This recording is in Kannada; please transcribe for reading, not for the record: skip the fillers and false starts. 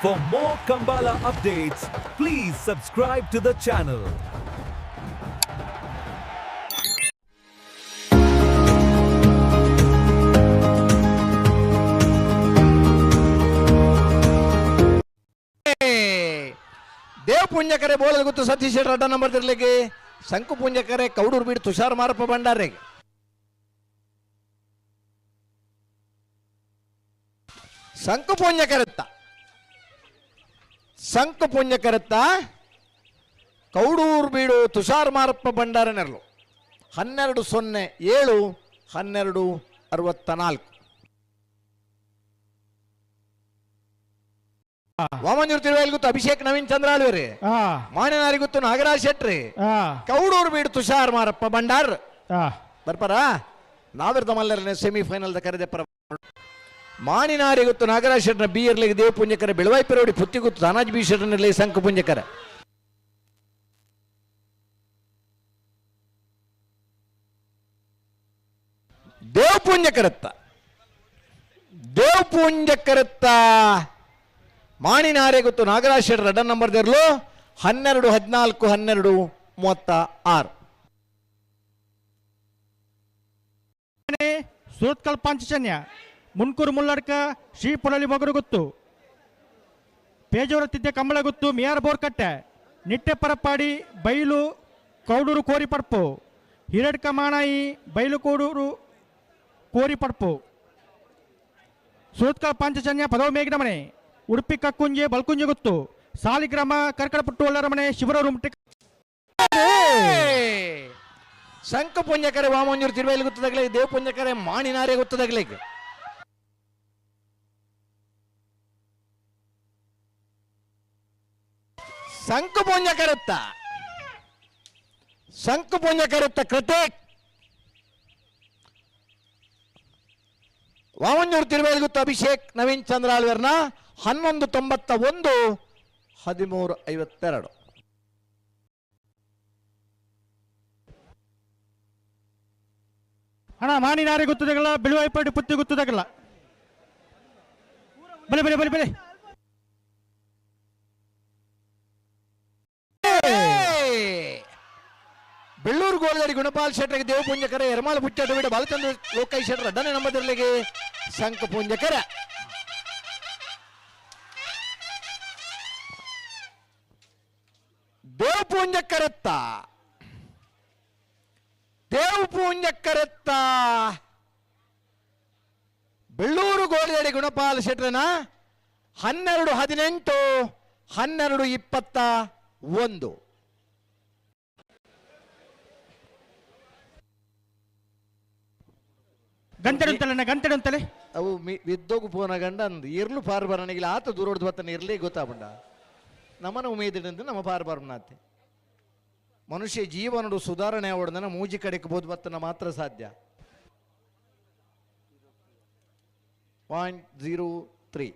For more Kambala updates, please subscribe to the channel. Dev ಪುಂಜಕರೆ ಬೋಳದ ಗೊತ್ತು ಸತೀಶ್ ಶೆಟ್ಟಿ ಅಡ್ಡ ನಂಬರ್ ತಿರ್ಲಿಕ್ಕೆ ಶಂಕು ಪುಂಜಕರೆ ಕೌಡೂರು ಬೀಡು ತುಷಾರ್ ಮಾರಪ್ಪ ಭಂಡಾರೆಗೆ ಶಂಕು ಪುಂಜಕರೆತ್ತ ಕೌಡೂರು ಬೀಡು ತುಷಾರ್ ಮಾರಪ್ಪ ಭಂಡಾರ ನೆರಳು 1207-1264 ವಾಮಂಜೂರು ತಿರುವೇಲ್ ಗೊತ್ತು ಅಭಿಷೇಕ್ ನವೀನ್ ಚಂದ್ರಾಳ್ವೇರಿ ಮಾನ್ಯನಾರಿ ಗೊತ್ತು ನಾಗರಾಜ್ ಶೆಟ್ರಿ ಕೌಡೂರು ಬೀಡು ತುಷಾರ್ ಮಾರಪ್ಪ ಭಂಡಾರ್ ಬರ್ಪಾರ ನಾವಿರ್ದ ಮಲ್ಲರನೆ ಸೆಮಿಫೈನಲ್ ಕರೆದೆ ಪರ ಮಾನಿನಾರಿ ಗೊತ್ತು ನಾಗರಾಜ್ ಶೆಟ್ರ ಬಿ ಇರ್ಲಿಕ್ಕೆ ದೇವ್ ಪುಂಜಕರ ಬೆಳವಾಯಿ ಪೆರೋಡಿ ಪುತ್ತಿ ಗೊತ್ತು ಧನಾಜ್ ಬಿ ಶೆಟ್ರನಲ್ಲಿ ಸಂಕ ಪುಂಜಕರ ದೇವ್ ಪುಂಜಕರತ್ತ ಮಾಣಿನಾರೆ ಗೊತ್ತು ನಾಗರಾಜ್ ಶೆಟ್ರ ಅಡ್ಡ ನಂಬರ್ ದೇರ್ಲು 12-14-36 ಸೂತ್ಕಲ್ ಪಾಂಚಜನ್ಯ ಮುನ್ಕೂರು ಮುಲ್ಲಡ್ಕ ಶ್ರೀಪುರಳಿ ಮಗರು ಗೊತ್ತು ಪೇಜೋರ ತಿದ್ದೆ ಕಂಬಳ ಗೊತ್ತು ಮಿಯಾರ್ ಬೋರ್ಕಟ್ಟೆ ನಿಟ್ಟೆ ಪರಪ್ಪಾಡಿ ಬೈಲು ಕೌಡೂರು ಕೋರಿ ಪಡ್ಪು ಹಿರಡ್ಕ ಮಾಣಾಯಿ ಬೈಲು ಕೋಡೂರು ಕೋರಿ ಪಡ್ಪು ಸೂತ್ಕಲ್ ಪಾಂಚಜನ್ಯ ಪದವ ಮೇಘನ ಮನೆ ಉಡುಪಿ ಕಕ್ಕುಂಜೆ ಬಲ್ಕುಂಜೆ ಗೊತ್ತು ಸಾಲಿಗ್ರಾಮ ಕರ್ಕಳಪುಟ್ಟು ಒಳ್ಳರಮನೆ ಶಿವರ ರೂಮ್ ಶಂಕ ಪುಂಜಕರೆ ವಾಮಂಜೂರು ತಿರುವೇಲಿ ಗೊತ್ತದಾಗಲೇ ದೇವ್ ಪುಂಜಕರೆ ಮಾಣಿನಾರೆ ಗೊತ್ತದಾಗಲೇ ಶಂಕು ಪುಂಜಕರೆತ್ತ ಕೃತಿಕ್ ವಾಮಂಜೂರು ತಿರುವೇಲಿ ಗೊತ್ತು ಅಭಿಷೇಕ್ ನವೀನ್ ಚಂದ್ರಾಳ್ವರ್ನ 1191-1352 ಅಣ್ಣ ಮಾಣಿನಾರೆ ಗೊತ್ತದಾಗಲ್ಲ ಬಿಳುವಾಯಿಪಾಡಿ ಪುತ್ತಿ ಗೊತ್ತದಾಗಲ್ಲ ಬಲೆ ಬಲೆ ಬಲೆ ಬಲೆ ಬೆಳ್ಳೂರು ಗೋಲ್ಗಡಿ ಗುಣಪಾಲ್ ಶೆಟ್ರಿಗೆ ದೇವ ಪುಂಜಕರ ಎರಮಾಳ ಪುಚ್ಚಟ ಬಿಡ ಬಾಲಚಂದ್ರ ಲೋಕೈ ಶೆಟ್ರ ಅಡ್ಡನೆ ನಂಬದಿರ್ಲಿಗೆ ಶಂಕ ಪುಂಜಕರ ದೇವ್ ಪುಂಜಕರೆತ್ತ ಬೆಳ್ಳೂರು ಗೋಲ್ಗಡಿ ಗುಣಪಾಲ್ ಶೆಟ್ರನ 12-18-12-21 ಗಂಟೆಡುಂತಲೆ ಅವು ವಿದ್ದೋಗು ಪೋನ ಗಂಡ ಅಂದು ಇರ್ಲು ಪಾರ್ ಬರಣಿಗಿಲ್ಲ ಆತ ದೂರೋಡ್ದು ಬತ್ತನ ಇರ್ಲಿ ಗೊತ್ತಾಪಂಡ ನಮ್ಮನ ಉಮೇದಿಡಂದು ನಮ್ಮ ಪಾರ್ ಬರ್ನಾತೆ ಮನುಷ್ಯ ಜೀವನಡು ಸುಧಾರಣೆ ಅವಡದನ ಮೂಜಿ ಕಡೆಗೆ ಬೋದು ಬತ್ತನ ಮಾತ್ರ ಸಾಧ್ಯ 0.03